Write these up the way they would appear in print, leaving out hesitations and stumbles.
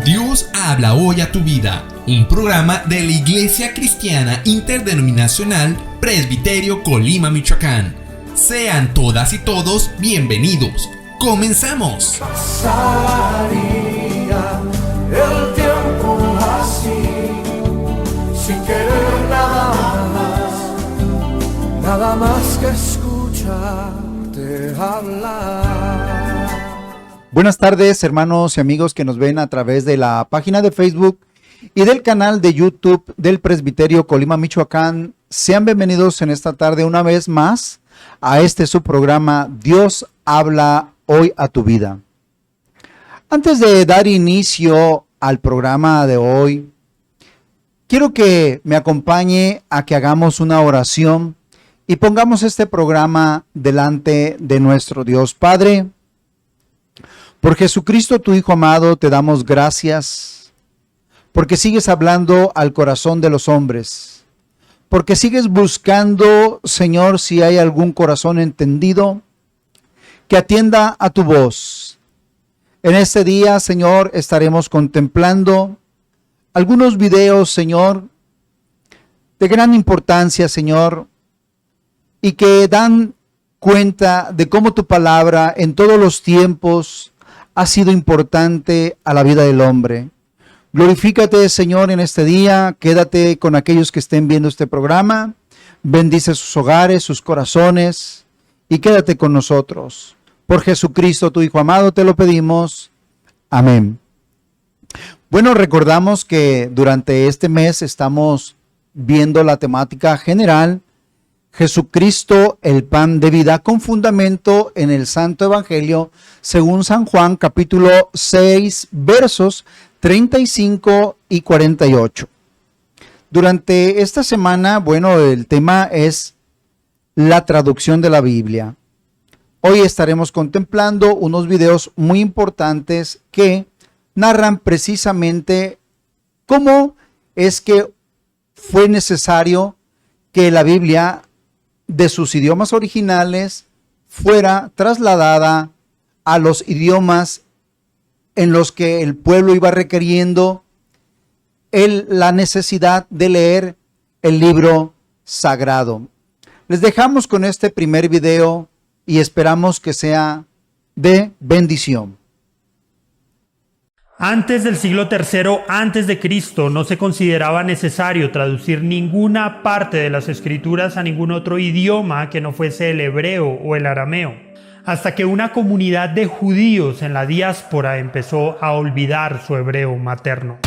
Dios habla hoy a tu vida, un programa de la Iglesia Cristiana Interdenominacional Presbiterio Colima, Michoacán. Sean todas y todos bienvenidos. ¡Comenzamos! Pasaría el tiempo así, sin querer nada más que escucharte hablar. Buenas tardes, hermanos y amigos que nos ven a través de la página de Facebook y del canal de YouTube del Presbiterio Colima, Michoacán. Sean bienvenidos en esta tarde una vez más a su programa Dios habla hoy a tu vida. Antes de dar inicio al programa de hoy, quiero que me acompañe a que hagamos una oración y pongamos este programa delante de nuestro Dios. Padre, por Jesucristo, tu Hijo amado, te damos gracias, porque sigues hablando al corazón de los hombres, porque sigues buscando, Señor, si hay algún corazón entendido, que atienda a tu voz. En este día, Señor, estaremos contemplando algunos videos, Señor, de gran importancia, Señor, y que dan cuenta de cómo tu palabra en todos los tiempos ha sido importante a la vida del hombre. Glorifícate, Señor, en este día. Quédate con aquellos que estén viendo este programa. Bendice sus hogares, sus corazones y quédate con nosotros. Por Jesucristo, tu Hijo amado, te lo pedimos. Amén. Bueno, recordamos que durante este mes estamos viendo la temática general Jesucristo, el pan de vida, con fundamento en el Santo Evangelio según San Juan, capítulo 6, versos 35 y 48. Durante esta semana, bueno, el tema es la traducción de la Biblia. Hoy estaremos contemplando unos videos muy importantes que narran precisamente cómo es que fue necesario que la Biblia de sus idiomas originales fuera trasladada a los idiomas en los que el pueblo iba requiriendo la necesidad de leer el libro sagrado. Les dejamos con este primer video y esperamos que sea de bendición. Antes del siglo III a.C. no se consideraba necesario traducir ninguna parte de las escrituras a ningún otro idioma que no fuese el hebreo o el arameo, hasta que una comunidad de judíos en la diáspora empezó a olvidar su hebreo materno.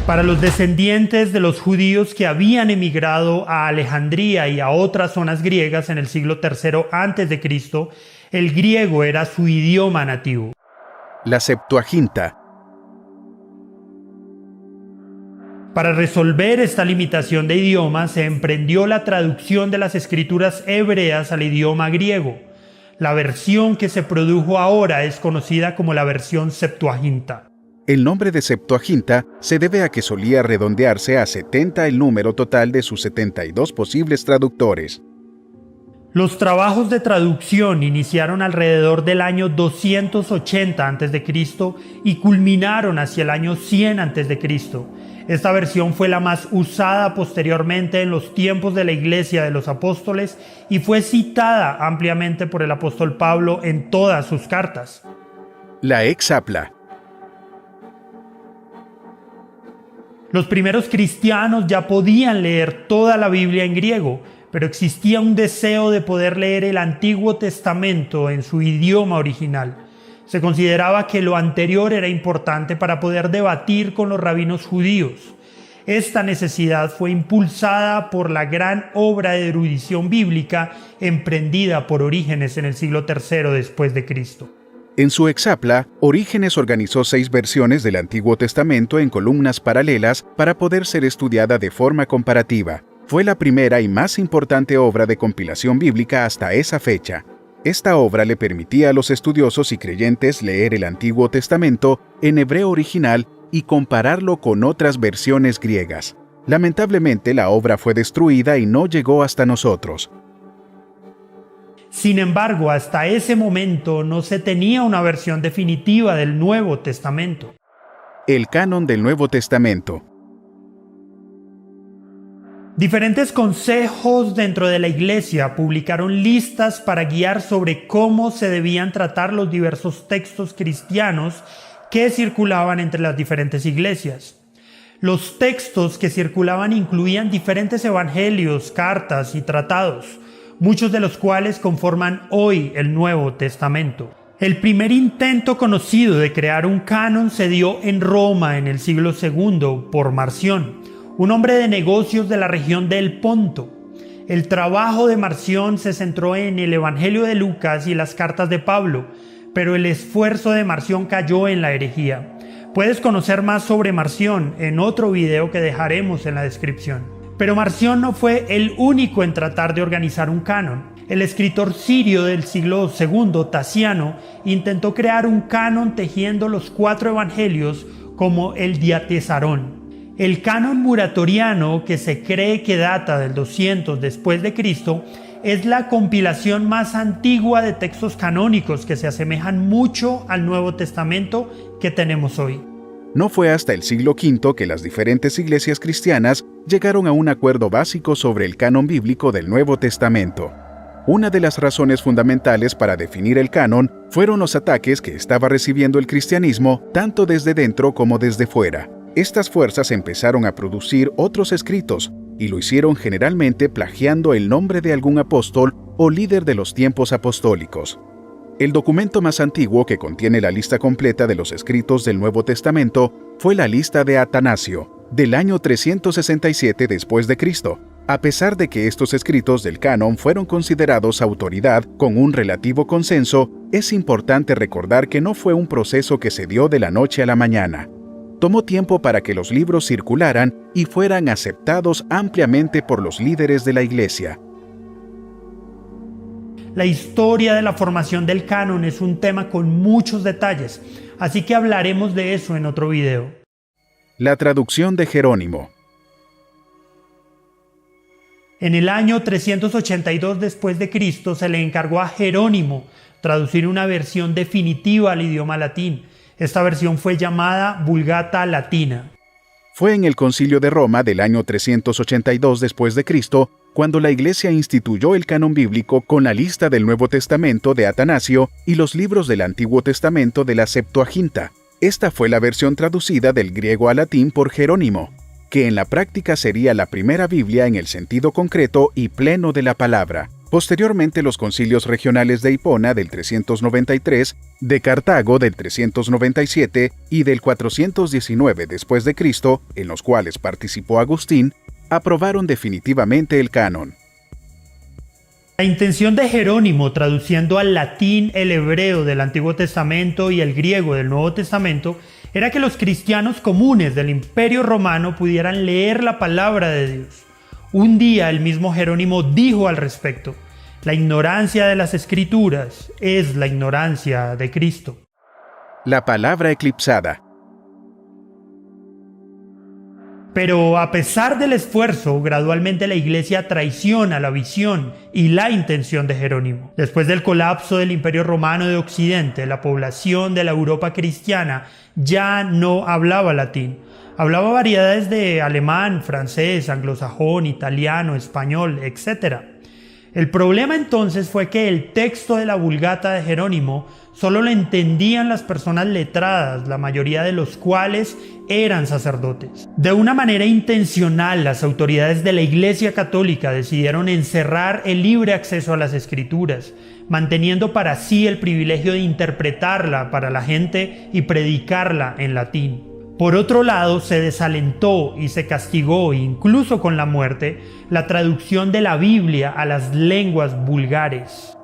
Para los descendientes de los judíos que habían emigrado a Alejandría y a otras zonas griegas en el siglo III a.C., el griego era su idioma nativo. La Septuaginta. Para resolver esta limitación de idioma, se emprendió la traducción de las escrituras hebreas al idioma griego. La versión que se produjo ahora es conocida como la versión Septuaginta. El nombre de Septuaginta se debe a que solía redondearse a 70 el número total de sus 72 posibles traductores. Los trabajos de traducción iniciaron alrededor del año 280 a.C. y culminaron hacia el año 100 a.C. Esta versión fue la más usada posteriormente en los tiempos de la Iglesia de los Apóstoles y fue citada ampliamente por el apóstol Pablo en todas sus cartas. La Exapla. Los primeros cristianos ya podían leer toda la Biblia en griego, pero existía un deseo de poder leer el Antiguo Testamento en su idioma original. Se consideraba que lo anterior era importante para poder debatir con los rabinos judíos. Esta necesidad fue impulsada por la gran obra de erudición bíblica emprendida por Orígenes en el siglo III después de Cristo. En su Exapla, Orígenes organizó 6 versiones del Antiguo Testamento en columnas paralelas para poder ser estudiada de forma comparativa. Fue la primera y más importante obra de compilación bíblica hasta esa fecha. Esta obra le permitía a los estudiosos y creyentes leer el Antiguo Testamento en hebreo original y compararlo con otras versiones griegas. Lamentablemente, la obra fue destruida y no llegó hasta nosotros. Sin embargo, hasta ese momento no se tenía una versión definitiva del Nuevo Testamento. El canon del Nuevo Testamento. Diferentes consejos dentro de la Iglesia publicaron listas para guiar sobre cómo se debían tratar los diversos textos cristianos que circulaban entre las diferentes iglesias. Los textos que circulaban incluían diferentes evangelios, cartas y tratados, muchos de los cuales conforman hoy el Nuevo Testamento. El primer intento conocido de crear un canon se dio en Roma en el siglo II por Marción, un hombre de negocios de la región del Ponto. El trabajo de Marción se centró en el Evangelio de Lucas y las cartas de Pablo, pero el esfuerzo de Marción cayó en la herejía. Puedes conocer más sobre Marción en otro video que dejaremos en la descripción. Pero Marción no fue el único en tratar de organizar un canon. El escritor sirio del siglo II, Tasiano, intentó crear un canon tejiendo los 4 evangelios como el Diatesarón. El canon muratoriano, que se cree que data del 200 después de Cristo, es la compilación más antigua de textos canónicos que se asemejan mucho al Nuevo Testamento que tenemos hoy. No fue hasta el siglo V que las diferentes iglesias cristianas llegaron a un acuerdo básico sobre el canon bíblico del Nuevo Testamento. Una de las razones fundamentales para definir el canon fueron los ataques que estaba recibiendo el cristianismo tanto desde dentro como desde fuera. Estas fuerzas empezaron a producir otros escritos y lo hicieron generalmente plagiando el nombre de algún apóstol o líder de los tiempos apostólicos. El documento más antiguo que contiene la lista completa de los escritos del Nuevo Testamento fue la lista de Atanasio, del año 367 después de Cristo. A pesar de que estos escritos del canon fueron considerados autoridad con un relativo consenso, es importante recordar que no fue un proceso que se dio de la noche a la mañana. Tomó tiempo para que los libros circularan y fueran aceptados ampliamente por los líderes de la Iglesia. La historia de la formación del canon es un tema con muchos detalles, así que hablaremos de eso en otro video. La traducción de Jerónimo. En el año 382 después de Cristo se le encargó a Jerónimo traducir una versión definitiva al idioma latín. Esta versión fue llamada Vulgata Latina. Fue en el Concilio de Roma del año 382 después de Cristo cuando la Iglesia instituyó el canon bíblico con la lista del Nuevo Testamento de Atanasio y los libros del Antiguo Testamento de la Septuaginta. Esta fue la versión traducida del griego al latín por Jerónimo, que en la práctica sería la primera Biblia en el sentido concreto y pleno de la palabra. Posteriormente, los concilios regionales de Hipona del 393, de Cartago del 397 y del 419 después de Cristo, en los cuales participó Agustín, aprobaron definitivamente el canon. La intención de Jerónimo, traduciendo al latín el hebreo del Antiguo Testamento y el griego del Nuevo Testamento, era que los cristianos comunes del Imperio Romano pudieran leer la palabra de Dios. Un día el mismo Jerónimo dijo al respecto: la ignorancia de las Escrituras es la ignorancia de Cristo. La palabra eclipsada. Pero a pesar del esfuerzo, gradualmente la Iglesia traiciona la visión y la intención de Jerónimo. Después del colapso del Imperio Romano de Occidente, la población de la Europa cristiana ya no hablaba latín. Hablaba variedades de alemán, francés, anglosajón, italiano, español, etc. El problema entonces fue que el texto de la Vulgata de Jerónimo solo lo entendían las personas letradas, la mayoría de los cuales eran sacerdotes. De una manera intencional, las autoridades de la Iglesia Católica decidieron encerrar el libre acceso a las Escrituras, manteniendo para sí el privilegio de interpretarla para la gente y predicarla en latín. Por otro lado, se desalentó y se castigó, incluso con la muerte, la traducción de la Biblia a las lenguas vulgares.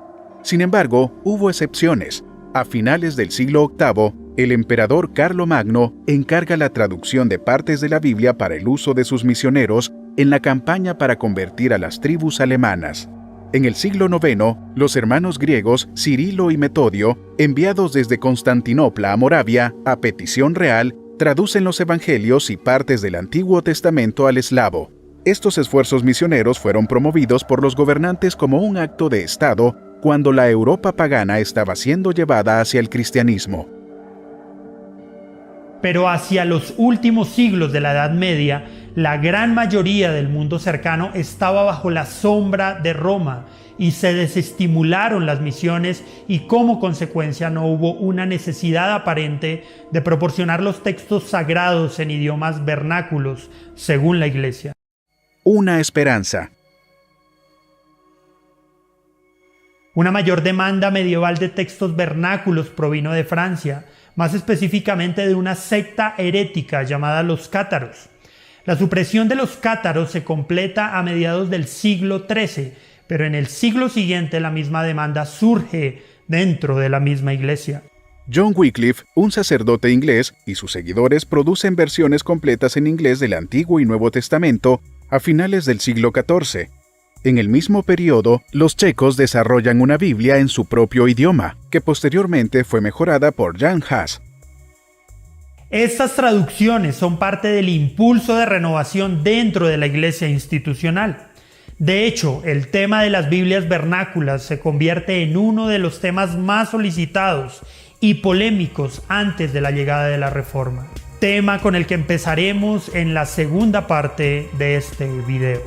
Sin embargo, hubo excepciones. A finales del siglo VIII, el emperador Carlomagno encarga la traducción de partes de la Biblia para el uso de sus misioneros en la campaña para convertir a las tribus alemanas. En el siglo IX, los hermanos griegos Cirilo y Metodio, enviados desde Constantinopla a Moravia a petición real, traducen los evangelios y partes del Antiguo Testamento al eslavo. Estos esfuerzos misioneros fueron promovidos por los gobernantes como un acto de Estado cuando la Europa pagana estaba siendo llevada hacia el cristianismo. Pero hacia los últimos siglos de la Edad Media, la gran mayoría del mundo cercano estaba bajo la sombra de Roma y se desestimularon las misiones, y como consecuencia no hubo una necesidad aparente de proporcionar los textos sagrados en idiomas vernáculos, según la Iglesia. Una esperanza. Una mayor demanda medieval de textos vernáculos provino de Francia, más específicamente de una secta herética llamada los cátaros. La supresión de los cátaros se completa a mediados del siglo XIII, pero en el siglo siguiente la misma demanda surge dentro de la misma iglesia. John Wycliffe, un sacerdote inglés, y sus seguidores producen versiones completas en inglés del Antiguo y Nuevo Testamento a finales del siglo XIV. En el mismo periodo, los checos desarrollan una Biblia en su propio idioma, que posteriormente fue mejorada por Jan Hus. Estas traducciones son parte del impulso de renovación dentro de la iglesia institucional. De hecho, el tema de las Biblias vernáculas se convierte en uno de los temas más solicitados y polémicos antes de la llegada de la Reforma. Tema con el que empezaremos en la segunda parte de este video.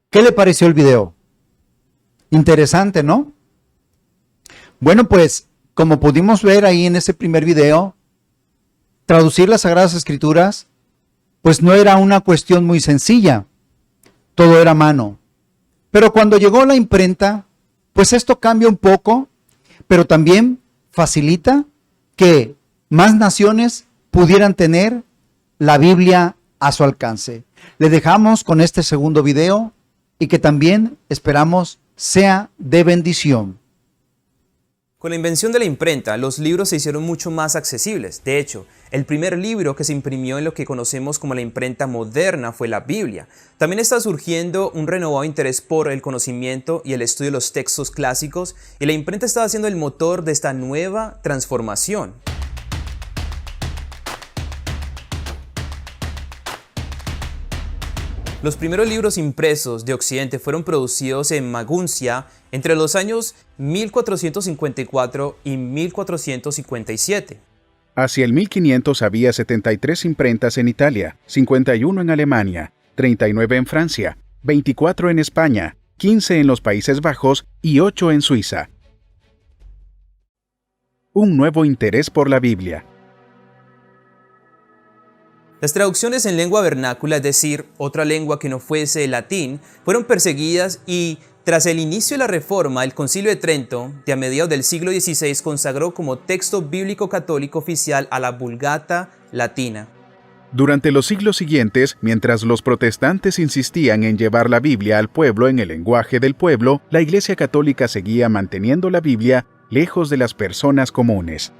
¿Qué le pareció el video? Interesante, ¿no? Bueno, pues, como pudimos ver ahí en ese primer video, traducir las Sagradas Escrituras, pues no era una cuestión muy sencilla. Todo era a mano. Pero cuando llegó la imprenta, pues esto cambia un poco, pero también facilita que más naciones pudieran tener la Biblia a su alcance. Le dejamos con este segundo video y que también esperamos sea de bendición. Con la invención de la imprenta, los libros se hicieron mucho más accesibles. De hecho, el primer libro que se imprimió en lo que conocemos como la imprenta moderna fue la Biblia. También está surgiendo un renovado interés por el conocimiento y el estudio de los textos clásicos, y la imprenta estaba siendo el motor de esta nueva transformación. Los primeros libros impresos de Occidente fueron producidos en Maguncia entre los años 1454 y 1457. Hacia el 1500 había 73 imprentas en Italia, 51 en Alemania, 39 en Francia, 24 en España, 15 en los Países Bajos y 8 en Suiza. Un nuevo interés por la Biblia. Las traducciones en lengua vernácula, es decir, otra lengua que no fuese el latín, fueron perseguidas, y tras el inicio de la Reforma, el Concilio de Trento, de a mediados del siglo XVI, consagró como texto bíblico católico oficial a la Vulgata latina. Durante los siglos siguientes, mientras los protestantes insistían en llevar la Biblia al pueblo en el lenguaje del pueblo, la Iglesia Católica seguía manteniendo la Biblia lejos de las personas comunes.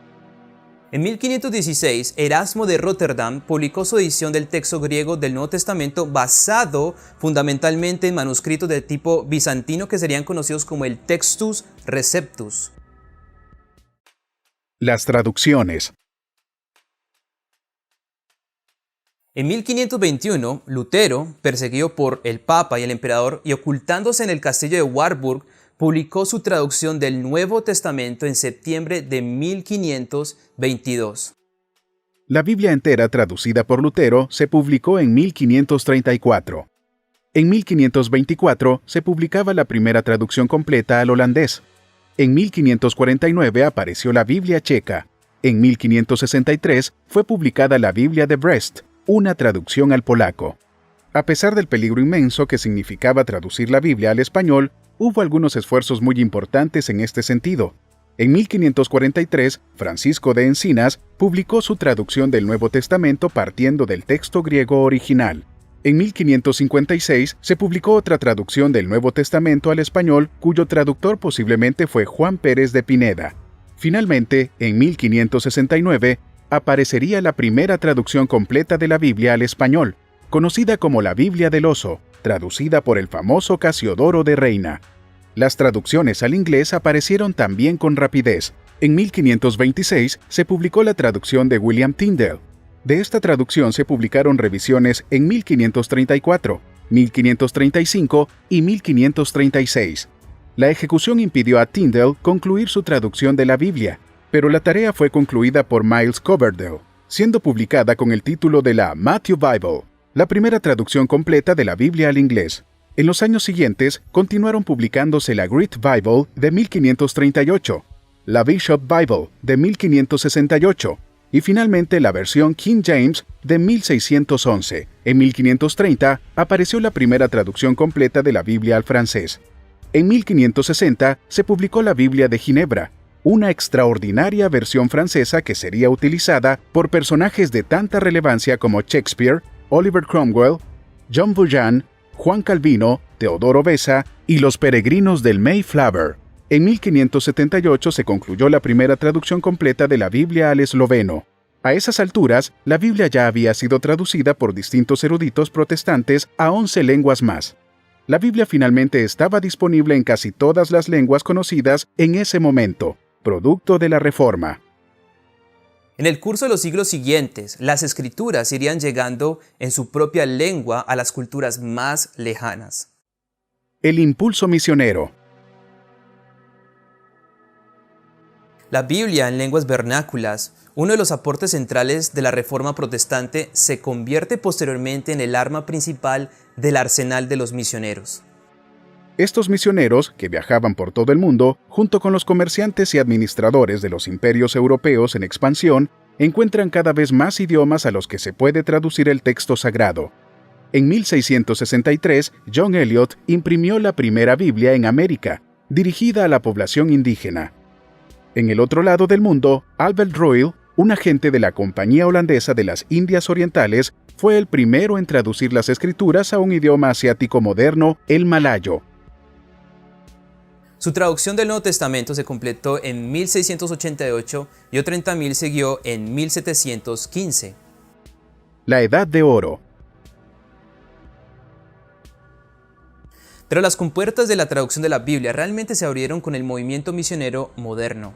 En 1516, Erasmo de Rotterdam publicó su edición del texto griego del Nuevo Testamento, basado fundamentalmente en manuscritos de tipo bizantino que serían conocidos como el Textus Receptus. Las traducciones. En 1521, Lutero, perseguido por el Papa y el Emperador y ocultándose en el castillo de Warburg, publicó su traducción del Nuevo Testamento en septiembre de 1522. La Biblia entera traducida por Lutero se publicó en 1534. En 1524 se publicaba la primera traducción completa al holandés. En 1549 apareció la Biblia checa. En 1563 fue publicada la Biblia de Brest, una traducción al polaco. A pesar del peligro inmenso que significaba traducir la Biblia al español, hubo algunos esfuerzos muy importantes en este sentido. En 1543, Francisco de Encinas publicó su traducción del Nuevo Testamento partiendo del texto griego original. En 1556 se publicó otra traducción del Nuevo Testamento al español, cuyo traductor posiblemente fue Juan Pérez de Pineda. Finalmente, en 1569, aparecería la primera traducción completa de la Biblia al español, conocida como la Biblia del Oso, traducida por el famoso Casiodoro de Reina. Las traducciones al inglés aparecieron también con rapidez. En 1526 se publicó la traducción de William Tyndale. De esta traducción se publicaron revisiones en 1534, 1535 y 1536. La ejecución impidió a Tyndale concluir su traducción de la Biblia, pero la tarea fue concluida por Miles Coverdale, siendo publicada con el título de la Matthew Bible, la primera traducción completa de la Biblia al inglés. En los años siguientes, continuaron publicándose la Great Bible de 1538, la Bishop Bible de 1568 y finalmente la versión King James de 1611. En 1530 apareció la primera traducción completa de la Biblia al francés. En 1560 se publicó la Biblia de Ginebra, una extraordinaria versión francesa que sería utilizada por personajes de tanta relevancia como Shakespeare, Oliver Cromwell, John Bunyan, Juan Calvino, Teodoro Beza y los peregrinos del Mayflower. En 1578 se concluyó la primera traducción completa de la Biblia al esloveno. A esas alturas, la Biblia ya había sido traducida por distintos eruditos protestantes a 11 lenguas más. La Biblia finalmente estaba disponible en casi todas las lenguas conocidas en ese momento, producto de la Reforma. En el curso de los siglos siguientes, las escrituras irían llegando en su propia lengua a las culturas más lejanas. El impulso misionero. La Biblia en lenguas vernáculas, uno de los aportes centrales de la Reforma protestante, se convierte posteriormente en el arma principal del arsenal de los misioneros. Estos misioneros, que viajaban por todo el mundo, junto con los comerciantes y administradores de los imperios europeos en expansión, encuentran cada vez más idiomas a los que se puede traducir el texto sagrado. En 1663, John Eliot imprimió la primera Biblia en América, dirigida a la población indígena. En el otro lado del mundo, Albert Royle, un agente de la Compañía Holandesa de las Indias Orientales, fue el primero en traducir las escrituras a un idioma asiático moderno, el malayo. Su traducción del Nuevo Testamento se completó en 1688 y otro en tamil siguió en 1715. La Edad de Oro. Pero las compuertas de la traducción de la Biblia realmente se abrieron con el movimiento misionero moderno.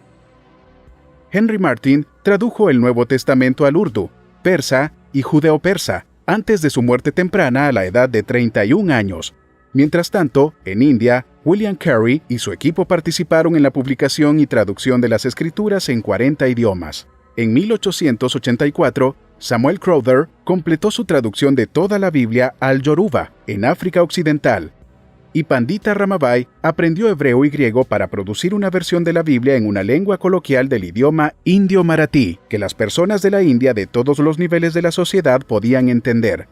Henry Martyn tradujo el Nuevo Testamento al urdu, persa y judeo-persa antes de su muerte temprana a la edad de 31 años. Mientras tanto, en India, William Carey y su equipo participaron en la publicación y traducción de las escrituras en 40 idiomas. En 1884, Samuel Crowther completó su traducción de toda la Biblia al yoruba, en África Occidental. Y Pandita Ramabai aprendió hebreo y griego para producir una versión de la Biblia en una lengua coloquial del idioma indio-maratí, que las personas de la India de todos los niveles de la sociedad podían entender.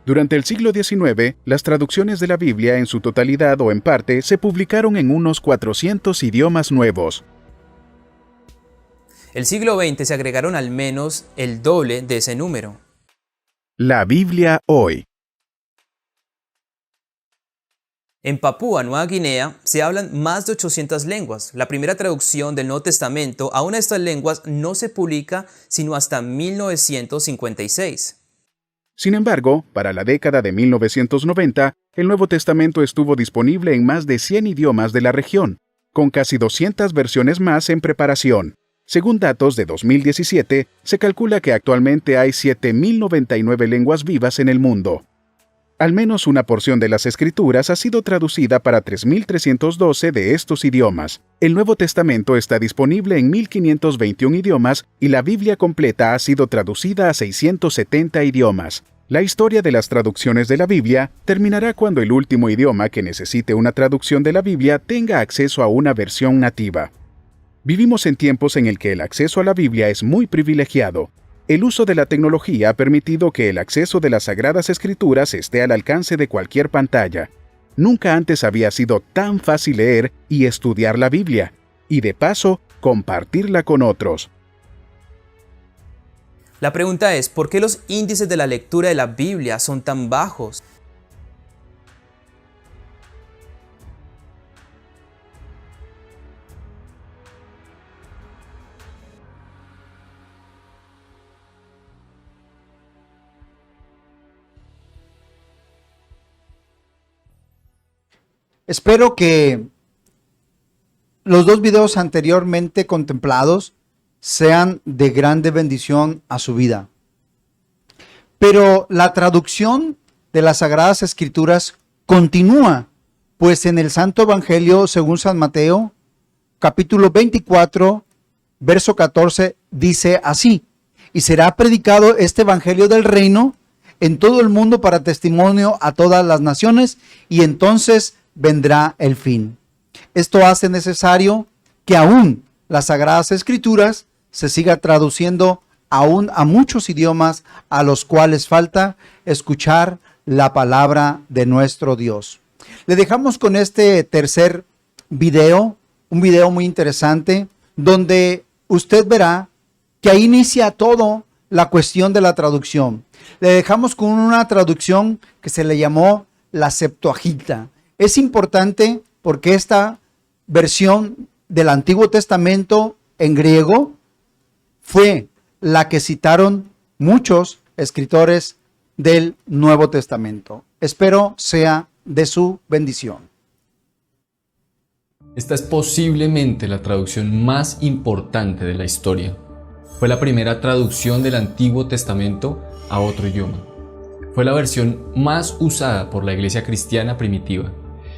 Durante el siglo XIX, las traducciones de la Biblia en su totalidad o en parte se publicaron en unos 400 idiomas nuevos. El siglo XX se agregaron al menos el doble de ese número. La Biblia hoy. En Papúa Nueva Guinea se hablan más de 800 lenguas. La primera traducción del Nuevo Testamento a una de estas lenguas no se publica sino hasta 1956. Sin embargo, para la década de 1990, el Nuevo Testamento estuvo disponible en más de 100 idiomas de la región, con casi 200 versiones más en preparación. Según datos de 2017, se calcula que actualmente hay 7.099 lenguas vivas en el mundo. Al menos una porción de las escrituras ha sido traducida para 3.312 de estos idiomas. El Nuevo Testamento está disponible en 1.521 idiomas y la Biblia completa ha sido traducida a 670 idiomas. La historia de las traducciones de la Biblia terminará cuando el último idioma que necesite una traducción de la Biblia tenga acceso a una versión nativa. Vivimos en tiempos en el que el acceso a la Biblia es muy privilegiado. El uso de la tecnología ha permitido que el acceso de las Sagradas Escrituras esté al alcance de cualquier pantalla. Nunca antes había sido tan fácil leer y estudiar la Biblia, y de paso, compartirla con otros. La pregunta es, ¿por qué los índices de la lectura de la Biblia son tan bajos? Espero que los dos videos anteriormente contemplados sean de grande bendición a su vida. Pero la traducción de las Sagradas Escrituras continúa, pues en el Santo Evangelio según San Mateo, capítulo 24, verso 14, dice así: y será predicado este Evangelio del reino en todo el mundo para testimonio a todas las naciones, y entonces vendrá el fin. Esto hace necesario que aún las Sagradas Escrituras se siga traduciendo aún a muchos idiomas a los cuales falta escuchar la palabra de nuestro Dios. Le dejamos con este tercer video, un video muy interesante, donde usted verá que ahí inicia todo la cuestión de la traducción. Le dejamos con una traducción que se le llamó la Septuaginta. Es importante porque esta versión del Antiguo Testamento en griego fue la que citaron muchos escritores del Nuevo Testamento. Espero sea de su bendición. Esta es posiblemente la traducción más importante de la historia. Fue la primera traducción del Antiguo Testamento a otro idioma. Fue la versión más usada por la iglesia cristiana primitiva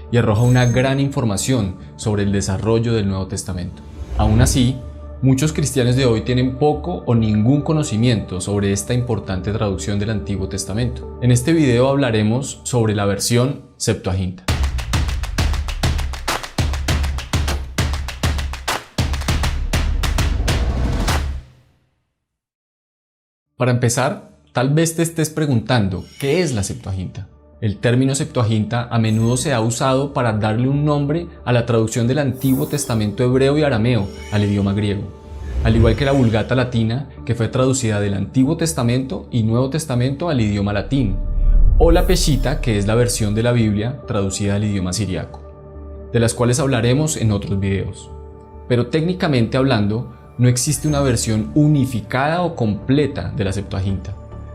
y arroja una gran información sobre el desarrollo del Nuevo Testamento. Aún así, muchos cristianos de hoy tienen poco o ningún conocimiento sobre esta importante traducción del Antiguo Testamento. En este video hablaremos sobre la versión Septuaginta. Para empezar, tal vez te estés preguntando, ¿qué es la Septuaginta? El término Septuaginta a menudo se ha usado para darle un nombre a la traducción del Antiguo Testamento hebreo y arameo al idioma griego, al igual que la Vulgata latina, que fue traducida del Antiguo Testamento y Nuevo Testamento al idioma latín, o la Peshitta, que es la versión de la Biblia traducida al idioma siriaco, de las cuales hablaremos en otros videos. Pero técnicamente hablando, no existe una versión unificada o completa de la Septuaginta.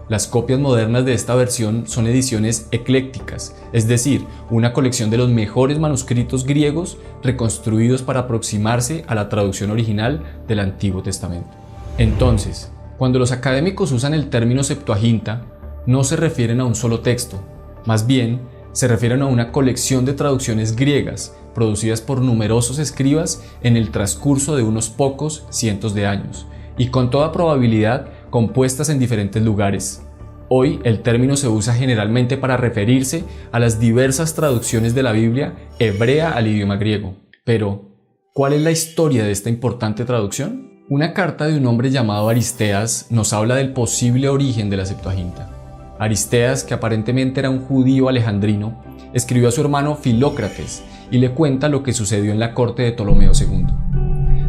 Las copias modernas de esta versión son ediciones eclécticas, es decir, una colección de los mejores manuscritos griegos reconstruidos para aproximarse a la traducción original del Antiguo Testamento. Entonces, cuando los académicos usan el término Septuaginta, no se refieren a un solo texto, más bien se refieren a una colección de traducciones griegas producidas por numerosos escribas en el transcurso de unos pocos cientos de años, y con toda probabilidad compuestas en diferentes lugares. Hoy el término se usa generalmente para referirse a las diversas traducciones de la Biblia hebrea al idioma griego. Pero, ¿cuál es la historia de esta importante traducción? Una carta de un hombre llamado Aristeas nos habla del posible origen de la Septuaginta. Aristeas, que aparentemente era un judío alejandrino, escribió a su hermano Filócrates y le cuenta lo que sucedió en la corte de Ptolomeo II.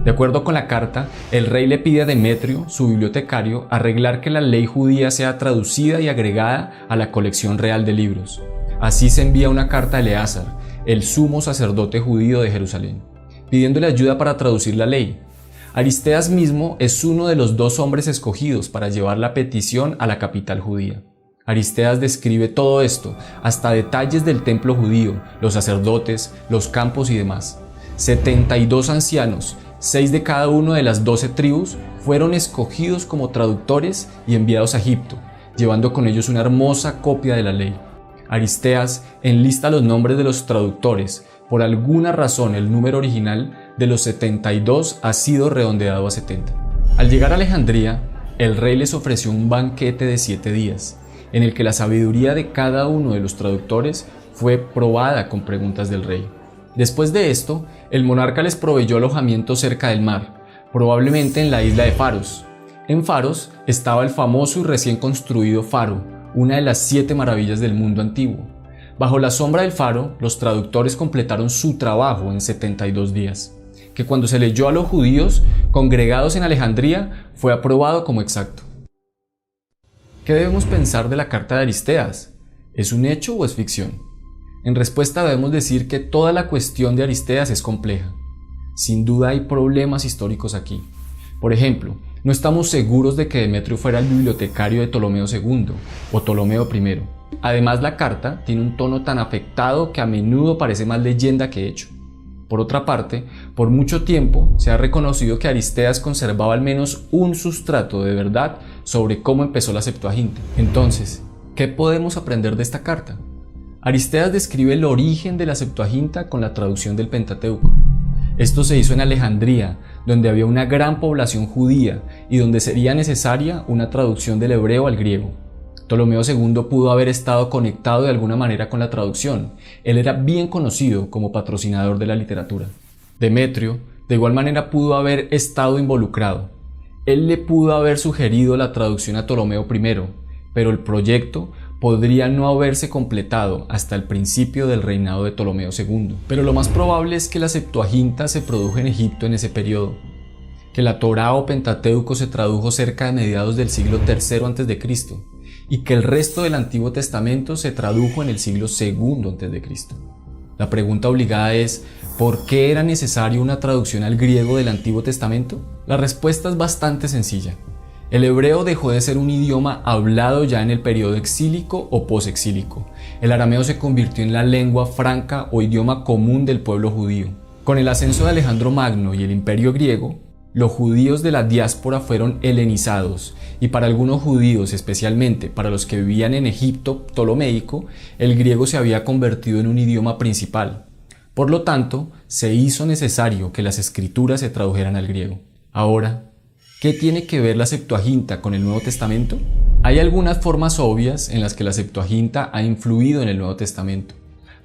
De acuerdo con la carta, el rey le pide a Demetrio, su bibliotecario, arreglar que la ley judía sea traducida y agregada a la colección real de libros. Así se envía una carta a Eleazar, el sumo sacerdote judío de Jerusalén, pidiéndole ayuda para traducir la ley. Aristeas mismo es uno de los 2 hombres escogidos para llevar la petición a la capital judía. Aristeas describe todo esto, hasta detalles del templo judío, los sacerdotes, los campos y demás. 72 ancianos, 6 de cada una de las 12 tribus, fueron escogidos como traductores y enviados a Egipto, llevando con ellos una hermosa copia de la ley. Aristeas enlista los nombres de los traductores. Por alguna razón, el número original de los 72 ha sido redondeado a 70. Al llegar a Alejandría, el rey les ofreció un banquete de 7 días, en el que la sabiduría de cada uno de los traductores fue probada con preguntas del rey. Después de esto, el monarca les proveyó alojamiento cerca del mar, probablemente en la isla de Faros. En Faros estaba el famoso y recién construido Faro, una de las 7 maravillas del mundo antiguo. Bajo la sombra del faro, los traductores completaron su trabajo en 72 días, que cuando se leyó a los judíos congregados en Alejandría fue aprobado como exacto. ¿Qué debemos pensar de la carta de Aristeas? ¿Es un hecho o es ficción? En respuesta debemos decir que toda la cuestión de Aristeas es compleja. Sin duda hay problemas históricos aquí. Por ejemplo, no estamos seguros de que Demetrio fuera el bibliotecario de Ptolomeo II o Ptolomeo I, Además, la carta tiene un tono tan afectado que a menudo parece más leyenda que hecho. Por otra parte, por mucho tiempo se ha reconocido que Aristeas conservaba al menos un sustrato de verdad sobre cómo empezó la Septuaginta. Entonces, ¿qué podemos aprender de esta carta? Aristeas describe el origen de la Septuaginta con la traducción del Pentateuco. Esto se hizo en Alejandría, donde había una gran población judía y donde sería necesaria una traducción del hebreo al griego. Ptolomeo II pudo haber estado conectado de alguna manera con la traducción. Él era bien conocido como patrocinador de la literatura. Demetrio, de igual manera, pudo haber estado involucrado. Él le pudo haber sugerido la traducción a Ptolomeo I, pero el proyecto podría no haberse completado hasta el principio del reinado de Ptolomeo II. Pero lo más probable es que la Septuaginta se produjo en Egipto en ese periodo, que la Torá o Pentateuco se tradujo cerca de mediados del siglo III a.C., y que el resto del Antiguo Testamento se tradujo en el siglo II a.C. La pregunta obligada es, ¿por qué era necesaria una traducción al griego del Antiguo Testamento? La respuesta es bastante sencilla. El hebreo dejó de ser un idioma hablado ya en el periodo exílico o posexílico. El arameo se convirtió en la lengua franca o idioma común del pueblo judío. Con el ascenso de Alejandro Magno y el Imperio griego, los judíos de la diáspora fueron helenizados, y para algunos judíos, especialmente para los que vivían en Egipto ptolomeico, el griego se había convertido en un idioma principal. Por lo tanto, se hizo necesario que las escrituras se tradujeran al griego. Ahora, ¿qué tiene que ver la Septuaginta con el Nuevo Testamento? Hay algunas formas obvias en las que la Septuaginta ha influido en el Nuevo Testamento.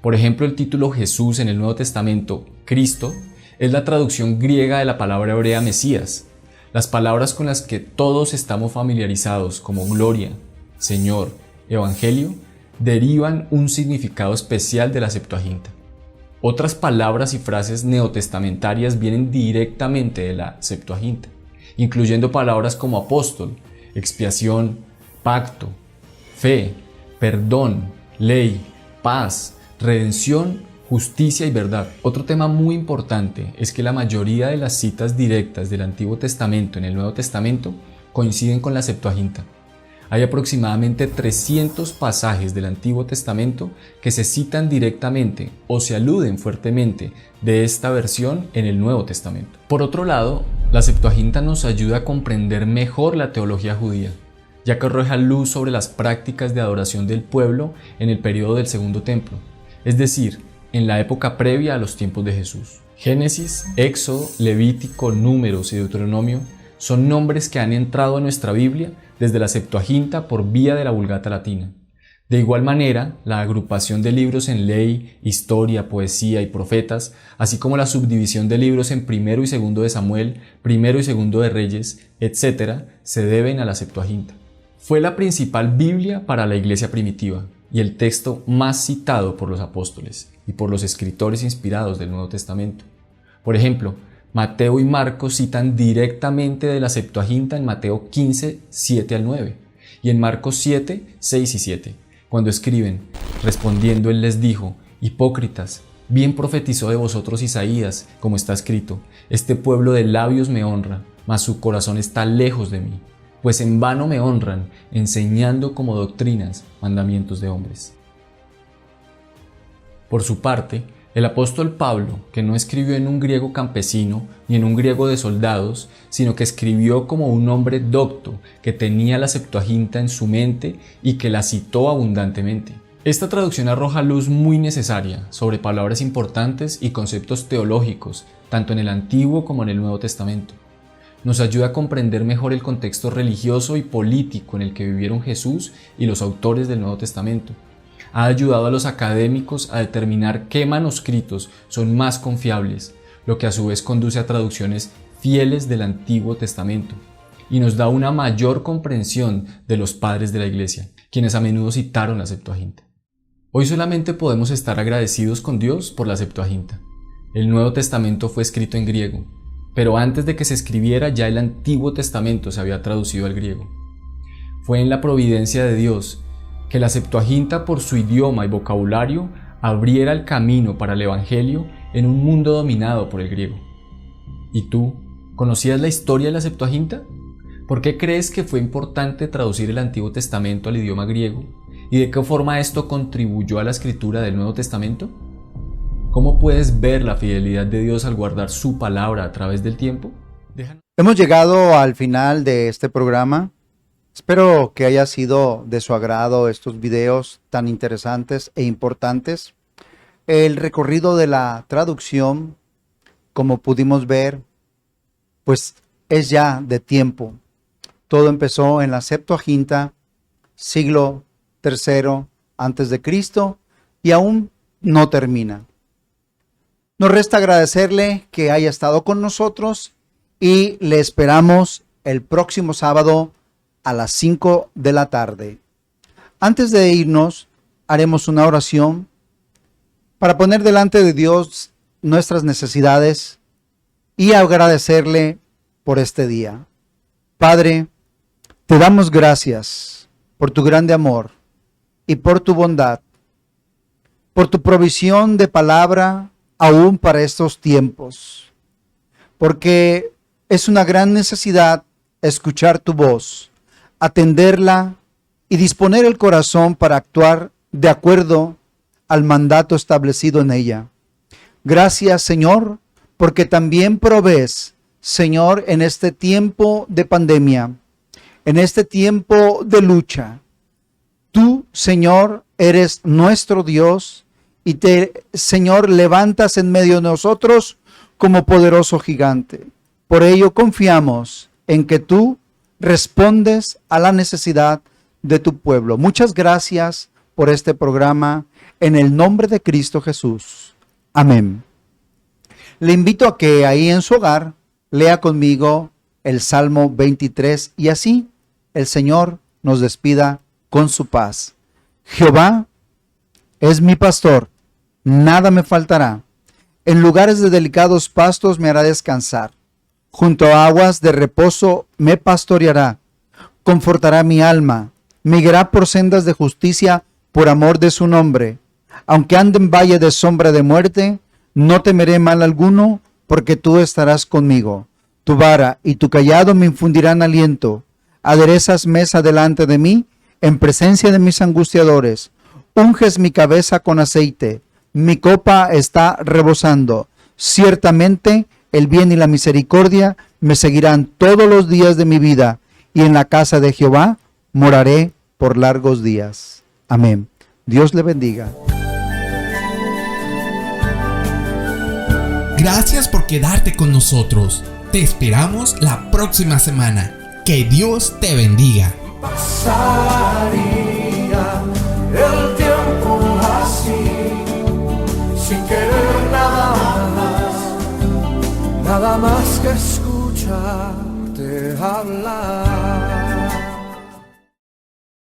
Por ejemplo, el título Jesús en el Nuevo Testamento, Cristo, es la traducción griega de la palabra hebrea Mesías. Las palabras con las que todos estamos familiarizados como gloria, Señor, Evangelio, derivan un significado especial de la Septuaginta. Otras palabras y frases neotestamentarias vienen directamente de la Septuaginta, incluyendo palabras como apóstol, expiación, pacto, fe, perdón, ley, paz, redención, justicia y verdad. Otro tema muy importante es que la mayoría de las citas directas del Antiguo Testamento en el Nuevo Testamento coinciden con la Septuaginta. Hay aproximadamente 300 pasajes del Antiguo Testamento que se citan directamente o se aluden fuertemente de esta versión en el Nuevo Testamento. Por otro lado, la Septuaginta nos ayuda a comprender mejor la teología judía, ya que arroja luz sobre las prácticas de adoración del pueblo en el periodo del Segundo Templo, es decir, en la época previa a los tiempos de Jesús. Génesis, Éxodo, Levítico, Números y Deuteronomio son nombres que han entrado a nuestra Biblia desde la Septuaginta por vía de la Vulgata latina. De igual manera, la agrupación de libros en ley, historia, poesía y profetas, así como la subdivisión de libros en primero y segundo de Samuel, primero y segundo de Reyes, etc., se deben a la Septuaginta. Fue la principal Biblia para la iglesia primitiva y el texto más citado por los apóstoles y por los escritores inspirados del Nuevo Testamento. Por ejemplo, Mateo y Marcos citan directamente de la Septuaginta en Mateo 15, 7 al 9, y en Marcos 7, 6 y 7, cuando escriben: respondiendo él les dijo: hipócritas, bien profetizó de vosotros Isaías, como está escrito: este pueblo de labios me honra, mas su corazón está lejos de mí, pues en vano me honran, enseñando como doctrinas mandamientos de hombres. Por su parte, el apóstol Pablo, que no escribió en un griego campesino ni en un griego de soldados, sino que escribió como un hombre docto que tenía la Septuaginta en su mente y que la citó abundantemente. Esta traducción arroja luz muy necesaria sobre palabras importantes y conceptos teológicos, tanto en el Antiguo como en el Nuevo Testamento. Nos ayuda a comprender mejor el contexto religioso y político en el que vivieron Jesús y los autores del Nuevo Testamento. Ha ayudado a los académicos a determinar qué manuscritos son más confiables, lo que a su vez conduce a traducciones fieles del Antiguo Testamento, y nos da una mayor comprensión de los padres de la Iglesia, quienes a menudo citaron la Septuaginta. Hoy solamente podemos estar agradecidos con Dios por la Septuaginta. El Nuevo Testamento fue escrito en griego, pero antes de que se escribiera ya el Antiguo Testamento se había traducido al griego. Fue en la providencia de Dios que la Septuaginta, por su idioma y vocabulario, abriera el camino para el Evangelio en un mundo dominado por el griego. ¿Y tú, conocías la historia de la Septuaginta? ¿Por qué crees que fue importante traducir el Antiguo Testamento al idioma griego? ¿Y de qué forma esto contribuyó a la escritura del Nuevo Testamento? ¿Cómo puedes ver la fidelidad de Dios al guardar su palabra a través del tiempo? Hemos llegado al final de este programa. Espero que haya sido de su agrado estos videos tan interesantes e importantes. El recorrido de la traducción, como pudimos ver, pues es ya de tiempo. Todo empezó en la Septuaginta, siglo III antes de Cristo, y aún no termina. Nos resta agradecerle que haya estado con nosotros y le esperamos el próximo sábado a las 5 de la tarde. Antes de irnos, haremos una oración para poner delante de Dios nuestras necesidades y agradecerle por este día. Padre, te damos gracias por tu grande amor y por tu bondad, por tu provisión de palabra aún para estos tiempos, porque es una gran necesidad escuchar tu voz, atenderla y disponer el corazón para actuar de acuerdo al mandato establecido en ella. Gracias, Señor, porque también provees, Señor, en este tiempo de pandemia, en este tiempo de lucha. Tú, Señor, eres nuestro Dios y te, Señor, levantas en medio de nosotros como poderoso gigante. Por ello confiamos en que tú respondes a la necesidad de tu pueblo. Muchas gracias por este programa, en el nombre de Cristo Jesús. Amén. Le invito a que ahí en su hogar lea conmigo el Salmo 23 y así el Señor nos despida con su paz. Jehová es mi pastor, nada me faltará. En lugares de delicados pastos me hará descansar. Junto a aguas de reposo me pastoreará. Confortará mi alma. Me guiará por sendas de justicia por amor de su nombre. Aunque ande en valle de sombra de muerte, no temeré mal alguno, porque tú estarás conmigo. Tu vara y tu cayado me infundirán aliento. Aderezas mesa delante de mí, en presencia de mis angustiadores. Unges mi cabeza con aceite. Mi copa está rebosando. Ciertamente el bien y la misericordia me seguirán todos los días de mi vida, y en la casa de Jehová moraré por largos días. Amén. Dios le bendiga. Gracias por quedarte con nosotros. Te esperamos la próxima semana. Que Dios te bendiga. Pasaría el tiempo así, sin querer nada más que escucharte hablar.